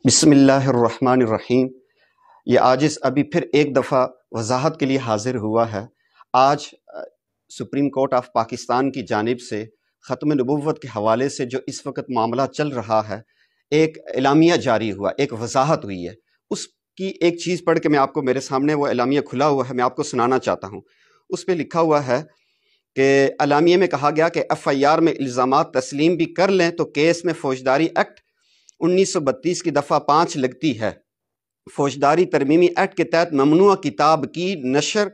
بسم اللہ الرحمن الرحیم۔ یہ عاجز ابھی پھر ایک دفعہ وضاحت کے لیے حاضر ہوا ہے۔ آج سپریم کورٹ آف پاکستان کی جانب سے ختم نبوت کے حوالے سے جو اس وقت معاملہ چل رہا ہے، ایک اعلامیہ جاری ہوا، ایک وضاحت ہوئی ہے۔ اس کی ایک چیز پڑھ کے میں آپ کو، میرے سامنے وہ اعلامیہ کھلا ہوا ہے، میں آپ کو سنانا چاہتا ہوں۔ اس پہ لکھا ہوا ہے کہ اعلامیہ میں کہا گیا کہ FIR میں الزامات تسلیم بھی کر لیں تو کیس میں فوجداری ایکٹ 1932 کی دفعہ 5 لگتی ہے۔ فوجداری ترمیمی ایکٹ کے تحت ممنوع کتاب کی نشر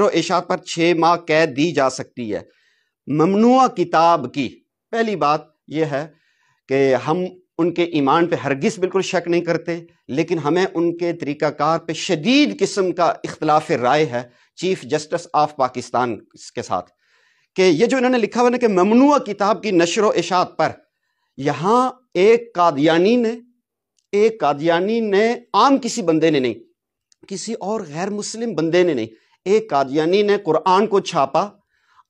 و اشاعت پر 6 ماہ قید دی جا سکتی ہے۔ ممنوع کتاب کی، پہلی بات یہ ہے کہ ہم ان کے ایمان پہ ہرگز بالکل شک نہیں کرتے، لیکن ہمیں ان کے طریقہ کار پہ شدید قسم کا اختلاف رائے ہے چیف جسٹس آف پاکستان کے ساتھ، کہ یہ جو انہوں نے لکھا ہوا ہے کہ ممنوع کتاب کی نشر و اشاعت پر، یہاں ایک قادیانی نے عام کسی بندے نے نہیں، کسی اور غیر مسلم بندے نے نہیں، ایک قادیانی نے قرآن کو چھاپا،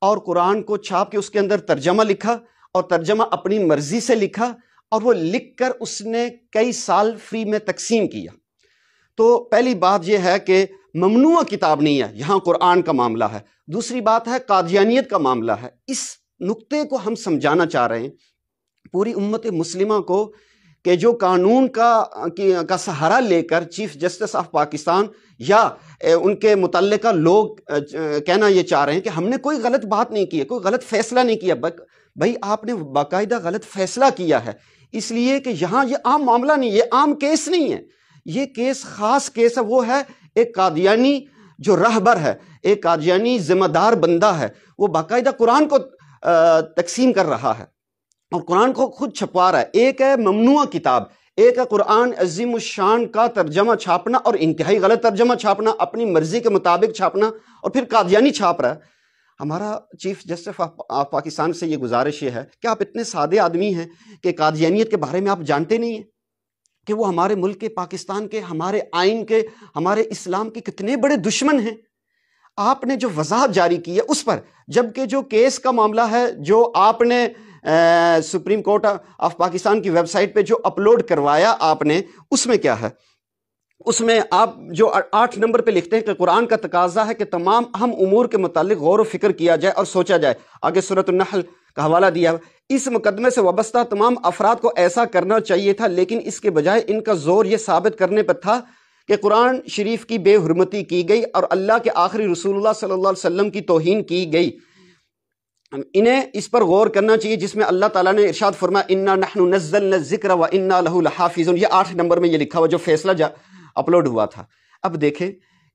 اور قرآن کو چھاپ کے اس کے اندر ترجمہ لکھا، اور ترجمہ اپنی مرضی سے لکھا، اور وہ لکھ کر اس نے کئی سال فری میں تقسیم کیا۔ تو پہلی بات یہ ہے کہ ممنوع کتاب نہیں ہے، یہاں قرآن کا معاملہ ہے۔ دوسری بات ہے قادیانیت کا معاملہ ہے۔ اس نقطے کو ہم سمجھانا چاہ رہے ہیں پوری امت مسلمہ کو، کہ جو قانون کا سہارا لے کر چیف جسٹس آف پاکستان یا ان کے متعلقہ لوگ کہنا یہ چاہ رہے ہیں کہ ہم نے کوئی غلط بات نہیں کی ہے، کوئی غلط فیصلہ نہیں کیا۔ بھائی آپ نے باقاعدہ غلط فیصلہ کیا ہے، اس لیے کہ یہاں یہ عام معاملہ نہیں، یہ عام کیس نہیں ہے، یہ کیس خاص کیس ہے۔ وہ ہے ایک قادیانی جو رہبر ہے، ایک قادیانی ذمہ دار بندہ ہے، وہ باقاعدہ قرآن کو تقسیم کر رہا ہے اور قرآن کو خود چھپوا رہا ہے۔ ایک ہے ممنوع کتاب، ایک ہے قرآن عظیم الشان کا ترجمہ چھاپنا، اور انتہائی غلط ترجمہ چھاپنا، اپنی مرضی کے مطابق چھاپنا، اور پھر قادیانی چھاپ رہا ہے۔ ہمارا چیف جسٹس آف پاکستان سے یہ گزارش یہ ہے کہ آپ اتنے سادے آدمی ہیں کہ قادیانیت کے بارے میں آپ جانتے نہیں ہیں کہ وہ ہمارے ملک کے، پاکستان کے، ہمارے آئین کے، ہمارے اسلام کے کتنے بڑے دشمن ہیں۔ آپ نے جو وضاحت جاری کی ہے اس پر، جبکہ جو کیس کا معاملہ ہے جو آپ نے سپریم کورٹ آف پاکستان کی ویب سائٹ پہ جو اپلوڈ کروایا آپ نے، اس میں کیا ہے؟ اس میں آپ جو 8 نمبر پہ لکھتے ہیں کہ قرآن کا تقاضا ہے کہ تمام اہم امور کے متعلق غور و فکر کیا جائے اور سوچا جائے۔ آگے سورۃ النحل کا حوالہ دیا ہے۔ اس مقدمے سے وابستہ تمام افراد کو ایسا کرنا چاہیے تھا، لیکن اس کے بجائے ان کا زور یہ ثابت کرنے پر تھا کہ قرآن شریف کی بے حرمتی کی گئی اور اللہ کے آخری رسول اللہ صلی اللہ علیہ وسلم کی توہین کی گئی۔ انہیں اس پر غور کرنا چاہیے جس میں اللہ تعالیٰ نے ارشاد فرمایا انا نحن نزلنا الذکر وانا لہ لحافظون۔ یہ 8 نمبر میں یہ لکھا ہوا جو فیصلہ اپلوڈ ہوا تھا۔ اب دیکھیں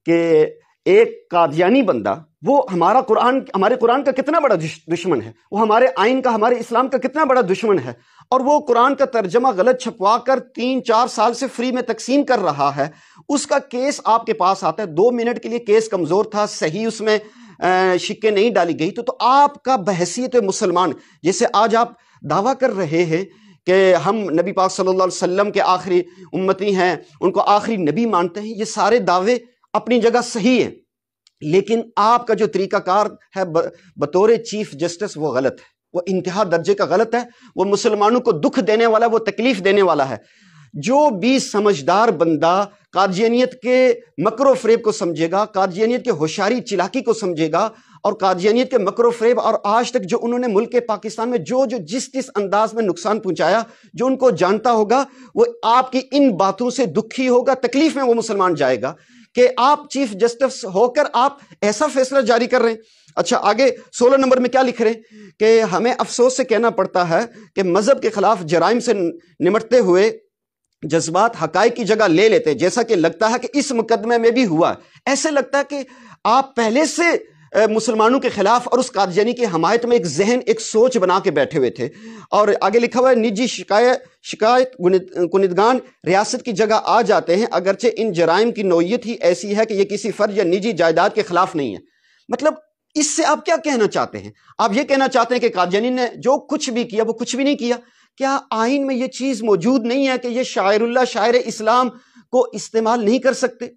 کہ ایک قادیانی بندہ، وہ ہمارے قرآن کا کتنا بڑا دشمن ہے، وہ ہمارے آئین کا، ہمارے اسلام کا کتنا بڑا دشمن ہے، اور وہ قرآن کا ترجمہ غلط چھپوا کر 3-4 سال سے فری میں تقسیم کر رہا ہے۔ اس کا کیس آپ کے پاس آتا ہے، 2 منٹ کے لیے کیس کمزور تھا، صحیح اس میں شکے نہیں ڈالی گئی، تو آپ کا بحیثیت مسلمان، جیسے آج آپ دعویٰ کر رہے ہیں کہ ہم نبی پاک صلی اللہ علیہ وسلم کے آخری امتی ہیں، ان کو آخری نبی مانتے ہیں، یہ سارے دعوے اپنی جگہ صحیح ہیں، لیکن آپ کا جو طریقہ کار ہے بطور چیف جسٹس وہ غلط ہے، وہ انتہا درجے کا غلط ہے، وہ مسلمانوں کو دکھ دینے والا، وہ تکلیف دینے والا ہے۔ جو بھی سمجھدار بندہ قادیانیت کے مکر و فریب کو سمجھے گا، قادیانیت کے ہوشیاری چلاکی کو سمجھے گا، اور قادیانیت کے مکر و فریب، اور آج تک جو انہوں نے ملک پاکستان میں جس انداز میں نقصان پہنچایا، جو ان کو جانتا ہوگا، وہ آپ کی ان باتوں سے دکھی ہوگا، تکلیف میں وہ مسلمان جائے گا کہ آپ چیف جسٹس ہو کر آپ ایسا فیصلہ جاری کر رہے ہیں۔ اچھا، آگے 16 نمبر میں کیا لکھ رہے ہیں کہ ہمیں افسوس سے کہنا پڑتا ہے کہ مذہب کے خلاف جرائم سے نمٹتے ہوئے جذبات حقائق کی جگہ لے لیتے ہیں، جیسا کہ لگتا ہے کہ اس مقدمے میں بھی ہوا۔ ایسے لگتا ہے کہ آپ پہلے سے مسلمانوں کے خلاف اور اس قادیانی کی حمایت میں ایک ذہن، ایک سوچ بنا کے بیٹھے ہوئے تھے۔ اور آگے لکھا ہوا ہے نجی شکایت کنندگان ریاست کی جگہ آ جاتے ہیں، اگرچہ ان جرائم کی نوعیت ہی ایسی ہے کہ یہ کسی فرد یا نجی جائیداد کے خلاف نہیں ہے۔ مطلب اس سے آپ کیا کہنا چاہتے ہیں؟ آپ یہ کہنا چاہتے ہیں کہ قادیانی نے جو کچھ بھی کیا وہ کچھ بھی نہیں کیا؟ کیا آئین میں یہ چیز موجود نہیں ہے کہ یہ شاعر اللہ، شاعر اسلام کو استعمال نہیں کر سکتے؟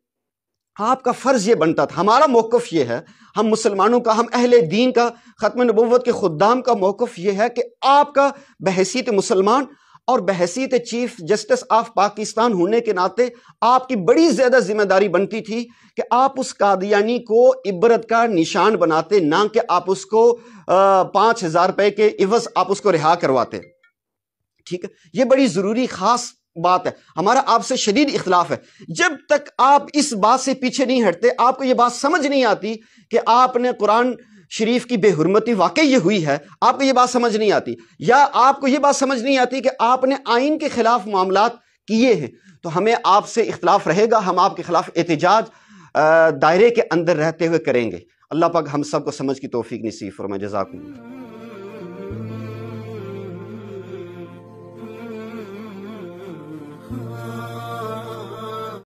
آپ کا فرض یہ بنتا تھا، ہمارا موقف یہ ہے، ہم مسلمانوں کا، ہم اہل دین کا، ختم نبوت کے خدام کا موقف یہ ہے کہ آپ کا بحیثیت مسلمان اور بحیثیت چیف جسٹس آف پاکستان ہونے کے ناطے آپ کی بڑی زیادہ ذمہ داری بنتی تھی کہ آپ اس قادیانی کو عبرت کا نشان بناتے، نہ کہ آپ اس کو 5,000 روپے کے عوض آپ اس کو رہا کرواتے. ٹھیک ہے، یہ بڑی ضروری خاص بات ہے. ہمارا آپ سے شدید اختلاف ہے. جب تک آپ اس بات سے پیچھے نہیں ہٹتے، آپ کو یہ بات سمجھ نہیں آتی کہ آپ نے قرآن شریف کی بے حرمتی واقعی یہ ہوئی ہے، آپ کو یہ بات سمجھ نہیں آتی، یا آپ کو یہ بات سمجھ نہیں آتی کہ آپ نے آئین کے خلاف معاملات کیے ہیں، تو ہمیں آپ سے اختلاف رہے گا. ہم آپ کے خلاف احتجاج دائرے کے اندر رہتے ہوئے کریں گے. اللہ پاک ہم سب کو سمجھ کی توفیق نصیب فرمائے. جزاکم اللہ.